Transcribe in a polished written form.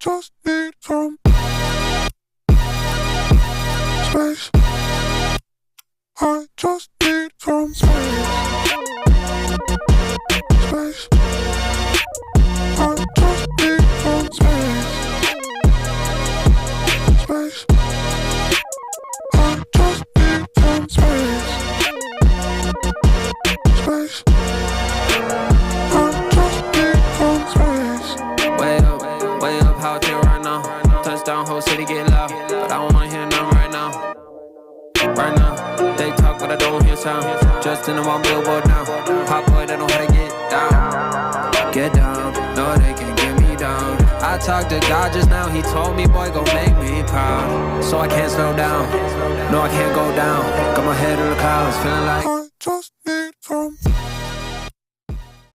just need some space. I just need some space. Space. I just need some space. Space. I just need some space. Space. I just need some space. Way up, how it feel right now. Touchdown, whole city get loud, but I don't wanna hear nothing right now. Right now, they talk but I don't hear sound. Just in the one billboard now. Hot boy, they know how to get down. Get down, no they can't get me down. I talked to God just now, he told me boy gon' make me proud. So I can't slow down, no I can't go down. Got my head in the clouds, feeling like